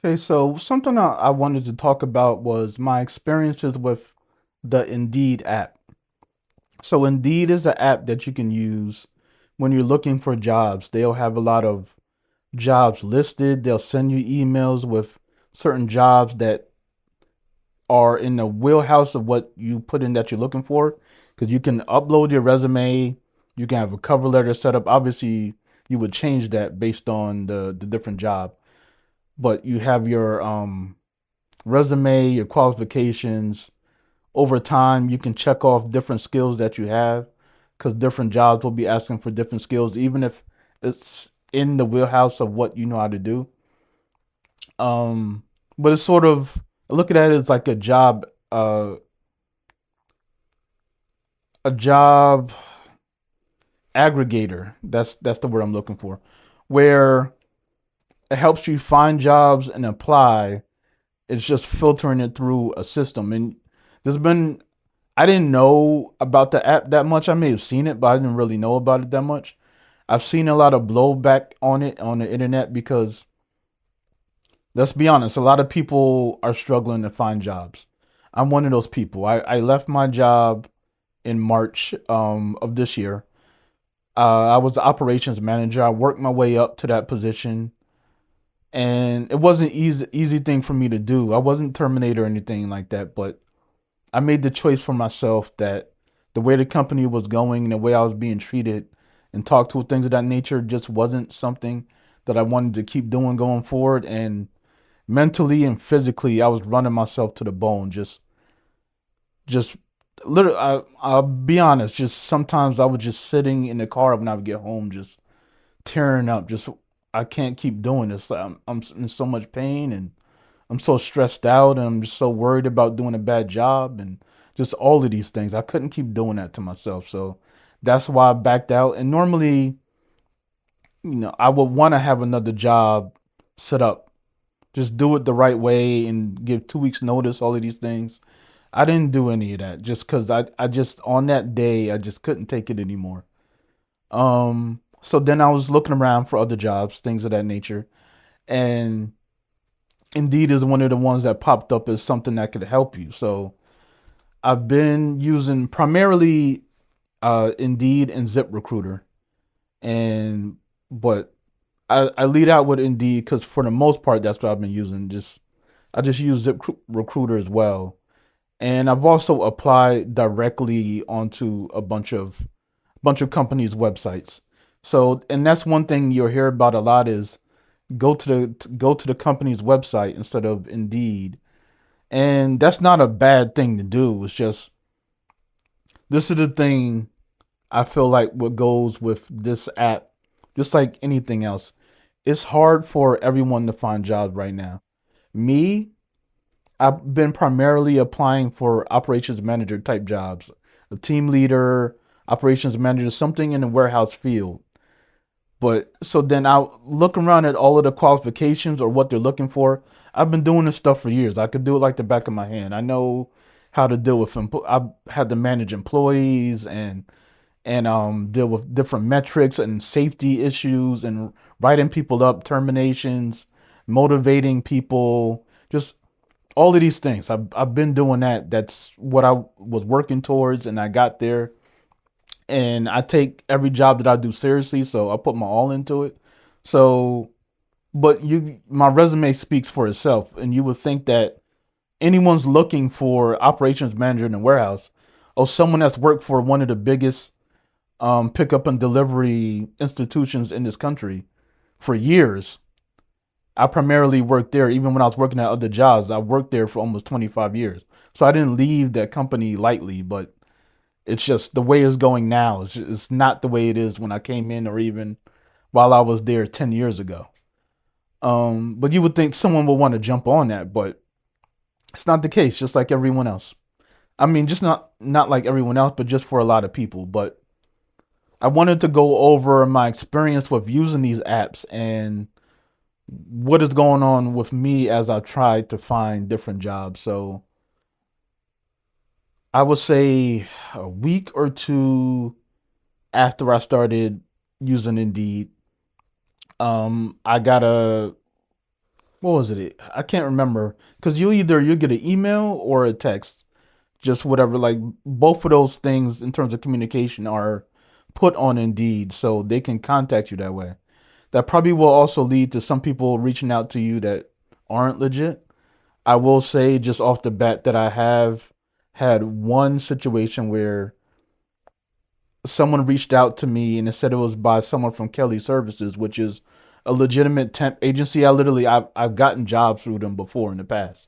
Okay, so something I wanted to talk about was my experiences with the Indeed app. So Indeed is an app that you can use when you're looking for jobs. They'll have a lot of jobs listed. They'll send you emails with certain jobs that are in the wheelhouse of what you put in that you're looking for. Because you can upload your resume, you can have a cover letter set up. Obviously, you would change that based on the different job, but you have your resume, your qualifications. Over time, you can check off different skills that you have because different jobs will be asking for different skills, even if it's in the wheelhouse of what you know how to do. Um, but it's sort of I look at it as like a job aggregator. That's the word I'm looking for, where it helps you find jobs and apply. It's just filtering it through a system, and there's been I didn't know about the app that much. I may have seen it, but I didn't really know about it that much. I've seen a lot of blowback on it on the internet because let's be honest, a lot of people are struggling to find jobs. I'm one of those people. I left my job in March of this year. I was the operations manager. I worked my way up to that position, and it wasn't easy thing for me to do. I wasn't terminated or anything like that, but I made the choice for myself that the way the company was going and the way I was being treated and talked to things of that nature just wasn't something that I wanted to keep doing going forward. And mentally and physically, I was running myself to the bone. Just literally, I'll be honest. Just sometimes I was just sitting in the car when I would get home, just tearing up. Just I can't keep doing this. I'm in so much pain and I'm so stressed out and I'm just so worried about doing a bad job and just all of these things. I couldn't keep doing that to myself. So that's why I backed out. And normally, I would want to have another job set up. Just do it the right way and give 2 weeks notice, all of these things. I didn't do any of that just because I just on that day I just couldn't take it anymore. So then I was looking around for other jobs, things of that nature. And Indeed is one of the ones that popped up as something that could help you. So I've been using primarily Indeed and ZipRecruiter, and but I lead out with Indeed because for the most part that's what I've been using. I just use ZipRecruiter as well, and I've also applied directly onto a bunch of companies' websites. So, and that's one thing you'll hear about a lot is go to the company's website instead of Indeed, and that's not a bad thing to do. It's just this is the thing I feel like what goes with this app, just like anything else, it's hard for everyone to find jobs right now. Me, I've been primarily applying for operations manager type jobs, a team leader, operations manager, something in the warehouse field. But so then I look around at all of the qualifications or what they're looking for. I've been doing this stuff for years. I could do it like the back of my hand. I know how to deal with. I've had to manage employees and deal with different metrics and safety issues and writing people up, terminations, motivating people, just all of these things. I've been doing that. That's what I was working towards, and I got there. And I take every job that I do seriously, so I put my all into it. So, but my resume speaks for itself, and you would think that anyone's looking for operations manager in a warehouse, or someone that's worked for one of the biggest pickup and delivery institutions in this country for years. I primarily worked there, even when I was working at other jobs. I worked there for almost 25 years. So I didn't leave that company lightly, but it's just the way it's going now. It's not the way it is when I came in or even while I was there 10 years ago. But you would think someone would want to jump on that, but it's not the case, just like everyone else. I mean, just not like everyone else, but just for a lot of people. But I wanted to go over my experience with using these apps and what is going on with me as I try to find different jobs. So I would say a week or two after I started using Indeed, I got what was it? I can't remember because you get an email or a text, just whatever. Like both of those things in terms of communication are put on Indeed, so they can contact you that way. That probably will also lead to some people reaching out to you that aren't legit. I will say just off the bat that I have had one situation where someone reached out to me and it said it was by someone from Kelly Services, which is a legitimate temp agency. I've gotten jobs through them before in the past.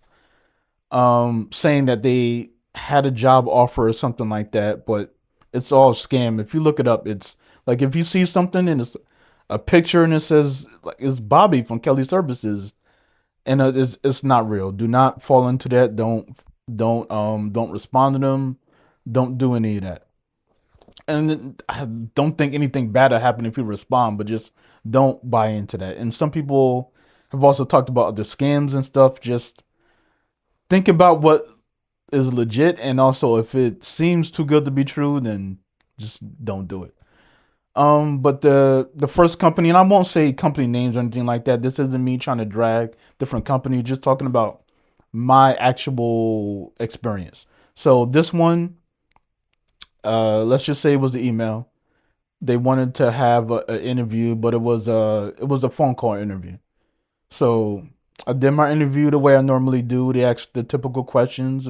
Saying that they had a job offer or something like that, but it's all scam. If you look it up, it's like if you see something and it's a picture and it says like it's Bobby from Kelly Services, and it's not real. Do not fall into that. Don't respond to them. Don't do any of that. And I don't think anything bad will happen if you respond, but just don't buy into that. And some people have also talked about other scams and stuff. Just think about what is legit, and also if it seems too good to be true, then just don't do it. But the first company, and I won't say company names or anything like that. This isn't me trying to drag different companies. Just talking about my actual experience. So this one, let's just say it was the email. They wanted to have an interview, but it was a phone call interview. So I did my interview the way I normally do. They asked the typical questions: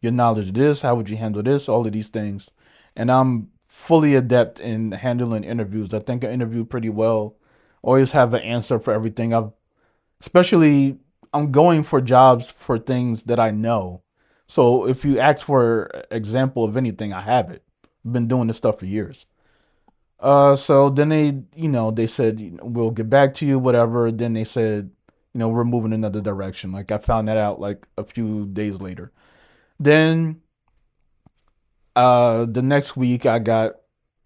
your knowledge of this, how would you handle this, all of these things. And I'm fully adept in handling interviews. I think I interview pretty well. Always have an answer for everything. Especially I'm going for jobs for things that I know. So if you ask for example of anything, I have it. I've been doing this stuff for years. So then they said, we'll get back to you, whatever. Then they said, we're moving another direction. Like I found that out like a few days later. Then, the next week I got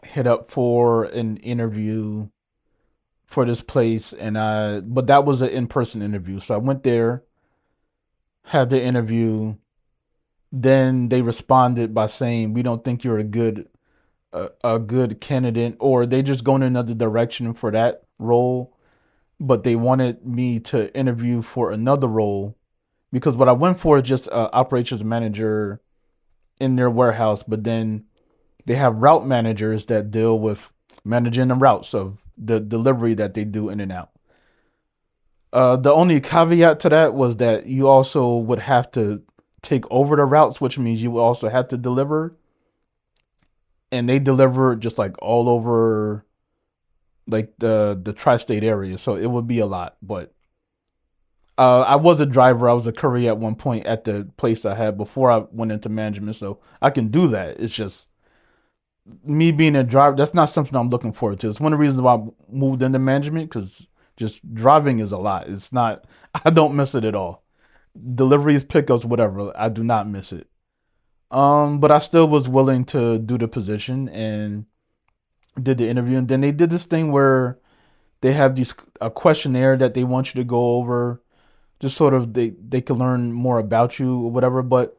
hit up for an interview for this place, but that was an in-person interview. So I went there, had the interview. Then they responded by saying, we don't think you're a good candidate, or they just go in another direction for that role, but they wanted me to interview for another role because what I went for is just operations manager in their warehouse, but then they have route managers that deal with managing the routes of the delivery that they do in and out. The only caveat to that was that you also would have to take over the routes, which means you would also have to deliver, and they deliver just like all over like the tri-state area, so it would be a lot. But I was a driver. I was a courier at one point at the place I had before I went into management, so I can do that. It's just me being a driver. That's not something I'm looking forward to. It's one of the reasons why I moved into management because just driving is a lot. It's not. I don't miss it at all. Deliveries, pickups, whatever. I do not miss it. But I still was willing to do the position and did the interview. And then they did this thing where they have these a questionnaire that they want you to go over, just sort of they can learn more about you or whatever. But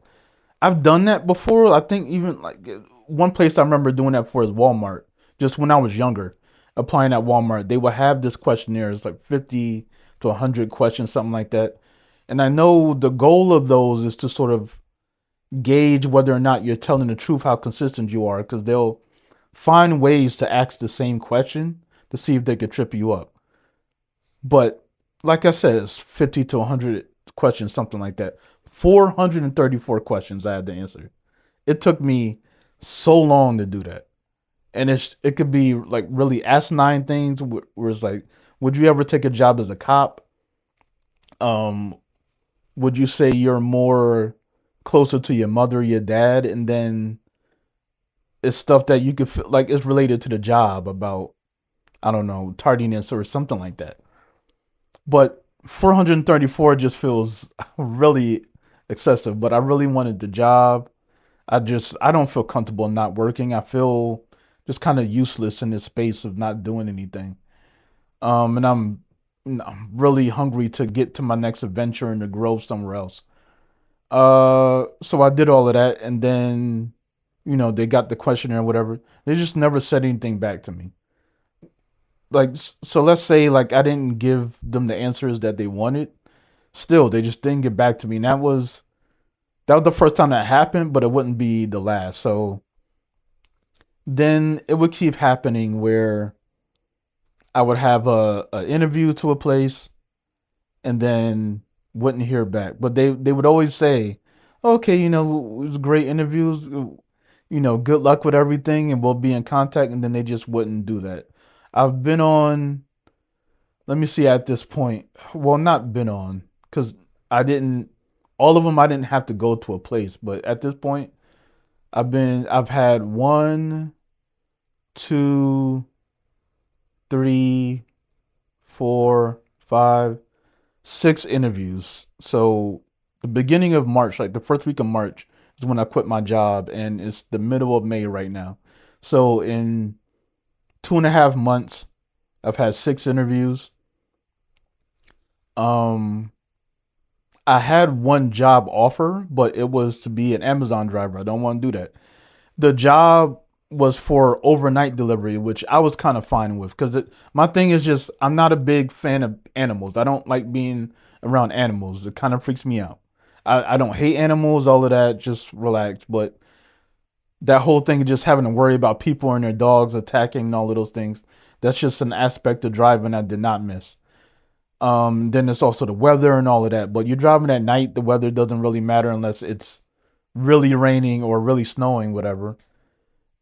I've done that before. I think even like one place I remember doing that for is Walmart. Just when I was younger, applying at Walmart, they would have this questionnaire. It's like 50 to 100 questions, something like that. And I know the goal of those is to sort of gauge whether or not you're telling the truth, how consistent you are, because they'll find ways to ask the same question to see if they could trip you up. But like I said, it's 50 to 100 questions, something like that. 434 questions I had to answer. It took me so long to do that. And it could be like really asinine things where it's like, would you ever take a job as a cop? Um, would you say you're more closer to your mother or your dad? And then it's stuff that you could feel like it's related to the job about, I don't know, tardiness or something like that. But 434 just feels really excessive. But I really wanted the job. I don't feel comfortable not working. I feel just kind of useless in this space of not doing anything. And I'm really hungry to get to my next adventure and to grow somewhere else. So I did all of that, and then they got the questionnaire or whatever. They just never said anything back to me. Like, so let's say like I didn't give them the answers that they wanted. still they just didn't get back to me. And that was the first time that happened, but it wouldn't be the last. So then it would keep happening where I would have a interview to a place and then wouldn't hear back. But they would always say, "Okay, it was great interviews. Good luck with everything, and we'll be in contact." And then they just wouldn't do that. I've been on. Let me see at this point. Well, not been on because I didn't. All of them I didn't have to go to a place, but at this point, I've had one, two, three, four, five, 6 interviews. So the beginning of March, like the first week of March, is when I quit my job, and it's the middle of May right now. So in 2.5 months, I've had 6 interviews. Um, I had one job offer, but it was to be an Amazon driver. I don't want to do that. The job was for overnight delivery, which I was kind of fine with because my thing is just I'm not a big fan of animals. I don't like being around animals. It kind of freaks me out. I don't hate animals, all of that, just relax. But that whole thing of just having to worry about people and their dogs attacking and all of those things, that's just an aspect of driving I did not miss. Then it's also the weather and all of that. But you're driving at night, the weather doesn't really matter unless it's really raining or really snowing, whatever.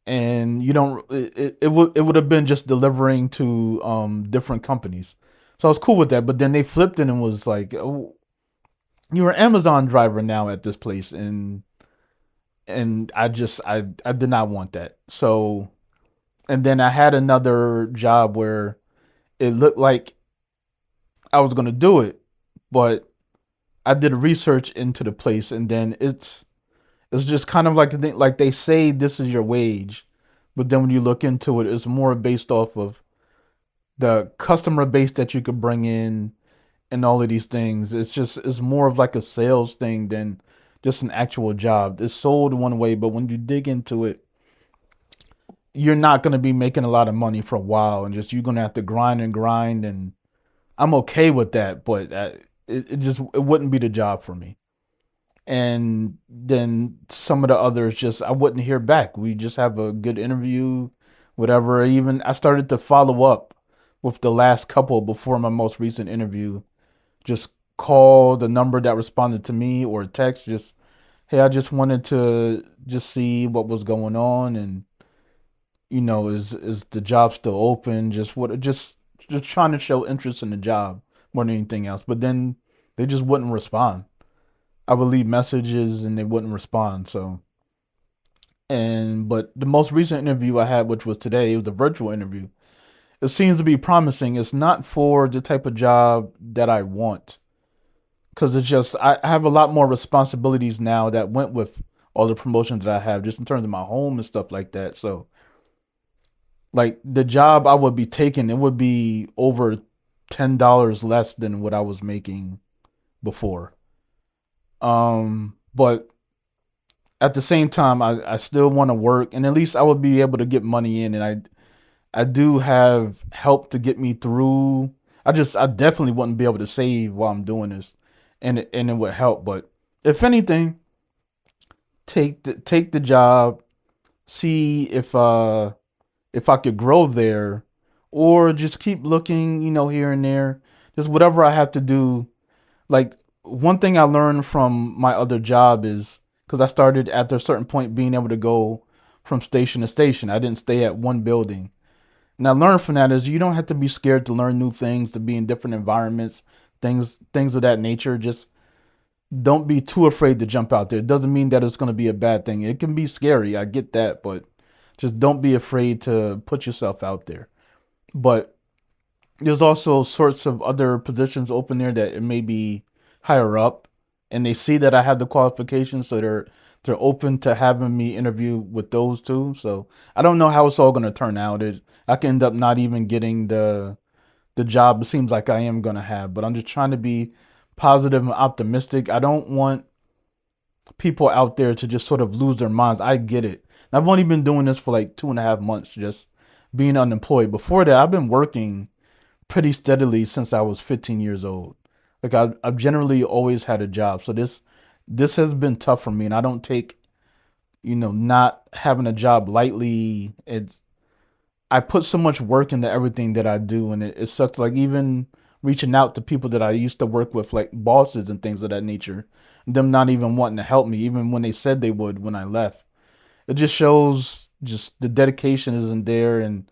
And you don't it would have been just delivering to different companies. So I was cool with that, but then they flipped it and was like, "Oh, you're an Amazon driver now at this place." And I did not want that. So and then I had another job where it looked like I was going to do it, but I did research into the place, and then it's just kind of like the thing, like they say this is your wage, but then when you look into it, it's more based off of the customer base that you could bring in and all of these things. It's more of like a sales thing than just an actual job. It's sold one way, but when you dig into it, you're not gonna be making a lot of money for a while, and just you're gonna have to grind and grind. And I'm okay with that, but it wouldn't be the job for me. And then some of the others just I wouldn't hear back. We just have a good interview, whatever. Even I started to follow up with the last couple before my most recent interview. Just call the number that responded to me or text. Just hey, I just wanted to just see what was going on, and is the job still open? Just trying to show interest in the job more than anything else. But then they just wouldn't respond. I would leave messages and they wouldn't respond. So, but the most recent interview I had, which was today, it was a virtual interview. It seems to be promising. It's not for the type of job that I want because it's just I have a lot more responsibilities now that went with all the promotions that I have, just in terms of my home and stuff like that. So, like the job I would be taking, it would be over $10 less than what I was making before. But at the same time, I still want to work, and at least I would be able to get money in, and I do have help to get me through. I definitely wouldn't be able to save while I'm doing this, and it would help. But if anything, take the job, see if I could grow there, or just keep looking, here and there, just whatever I have to do. Like one thing I learned from my other job is because I started at a certain point being able to go from station to station. I didn't stay at one building. And I learned from that is you don't have to be scared to learn new things, to be in different environments, things of that nature. Just don't be too afraid to jump out there. It doesn't mean that it's going to be a bad thing. It can be scary. I get that, but just don't be afraid to put yourself out there. But there's also sorts of other positions open there that it may be higher up, and they see that I have the qualifications, so they're open to having me interview with those too. So I don't know how it's all going to turn out. I can end up not even getting the job it seems like I am going to have, but I'm just trying to be positive and optimistic. I don't want people out there to just sort of lose their minds. I get it. I've only been doing this for like 2.5 months, just being unemployed. Before that, I've been working pretty steadily since I was 15 years old. Like I've generally always had a job, so this has been tough for me, and I don't take not having a job lightly. It's I put so much work into everything that I do, and it sucks. Like even reaching out to people that I used to work with, like bosses and things of that nature, them not even wanting to help me, even when they said they would when I left. It just shows just the dedication isn't there, and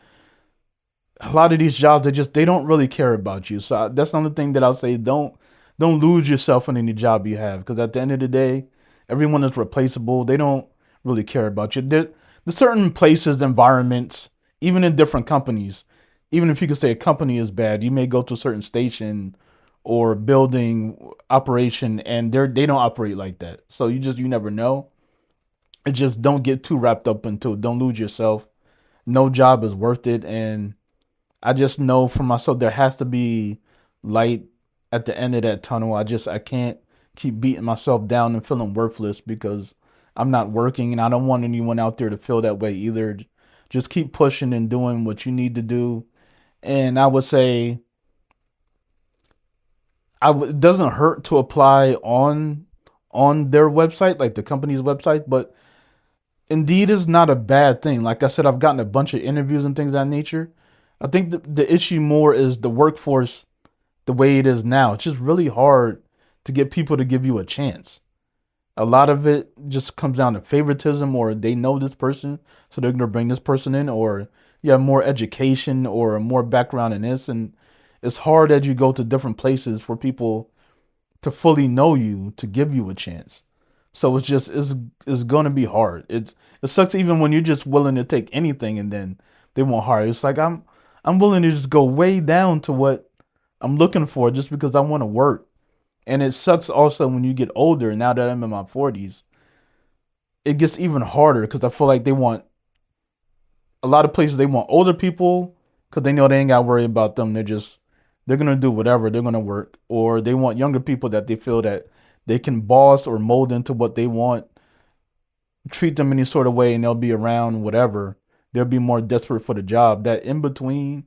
a lot of these jobs they don't really care about you. So that's another thing that I'll say. Don't lose yourself in any job you have, because at the end of the day, everyone is replaceable. They don't really care about you. There's certain places, environments, even in different companies. Even if you could say a company is bad, you may go to a certain station or building operation, and they don't operate like that. So you never know. It just don't get too wrapped up into it. Don't lose yourself. No job is worth it, and I just know for myself there has to be light at the end of that tunnel. I can't keep beating myself down and feeling worthless because I'm not working, and I don't want anyone out there to feel that way either. Just keep pushing and doing what you need to do. And I would say it doesn't hurt to apply on their website, like the company's website, but Indeed is not a bad thing. Like I said, I've gotten a bunch of interviews and things of that nature. I think the issue more is the workforce the way it is now. It's just really hard to get people to give you a chance. A lot of it just comes down to favoritism, or they know this person, so they're gonna bring this person in, or you have more education or more background in this, and it's hard as you go to different places for people to fully know you to give you a chance. So it's gonna be hard. It sucks even when you're just willing to take anything and then they won't hire you. It's like I'm willing to just go way down to what I'm looking for just because I want to work. And it sucks also when you get older. Now that I'm in my 40s, it gets even harder because I feel like they want a lot of places they want older people because they know they ain't got to worry about them. They're gonna do whatever. They're gonna work, or they want younger people that they feel that they can boss or mold into what they want, treat them any sort of way, and they'll be around whatever. They'll be more desperate for the job. That in between,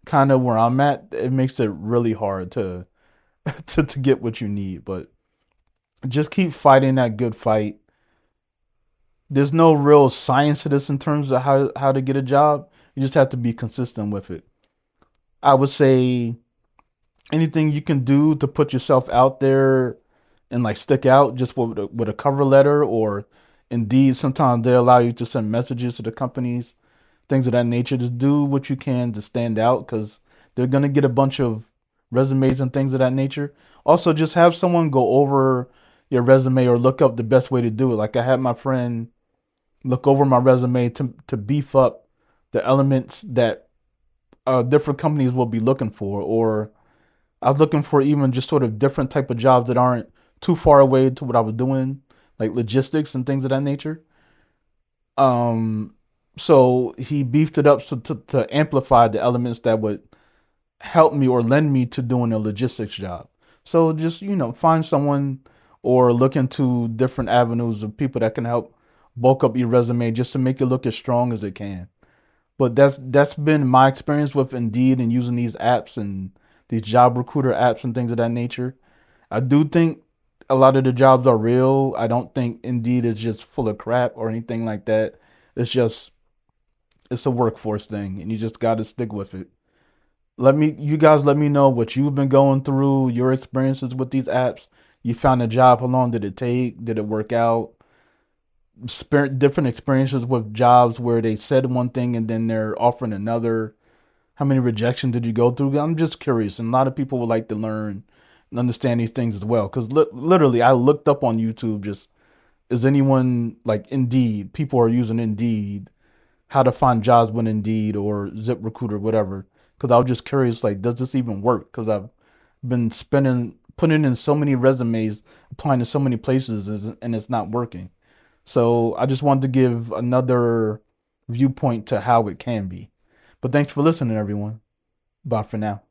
kind of where I'm at, it makes it really hard to to get what you need. But just keep fighting that good fight. There's no real science to this in terms of how to get a job. You just have to be consistent with it. I would say anything you can do to put yourself out there and like stick out just with a cover letter, or Indeed sometimes they allow you to send messages to the companies, things of that nature. Just do what you can to stand out because they're going to get a bunch of resumes and things of that nature. Also, just have someone go over your resume or look up the best way to do it. Like I had my friend look over my resume to beef up the elements that different companies will be looking for, or I was looking for even just sort of different type of jobs that aren't too far away to what I was doing, like logistics and things of that nature. Um, so he beefed it up to amplify the elements that would help me or lend me to doing a logistics job. So just find someone or look into different avenues of people that can help bulk up your resume just to make it look as strong as it can. But that's been my experience with Indeed and using these apps and these job recruiter apps and things of that nature. I do think a lot of the jobs are real. I don't think Indeed is just full of crap or anything like that. It's just it's a workforce thing, and you just got to stick with it. You guys let me know what you've been going through, your experiences with these apps. You found a job. How long did it take? Did it work out? Different experiences with jobs where they said one thing and then they're offering another. How many rejections did you go through? I'm just curious, and a lot of people would like to learn and understand these things as well. Because literally, I looked up on YouTube. Just is anyone like Indeed? People are using Indeed. How to find jobs with Indeed or ZipRecruiter, whatever. Because I was just curious, like, does this even work? Because I've been putting in so many resumes, applying to so many places, and it's not working. So I just wanted to give another viewpoint to how it can be. But thanks for listening, everyone. Bye for now.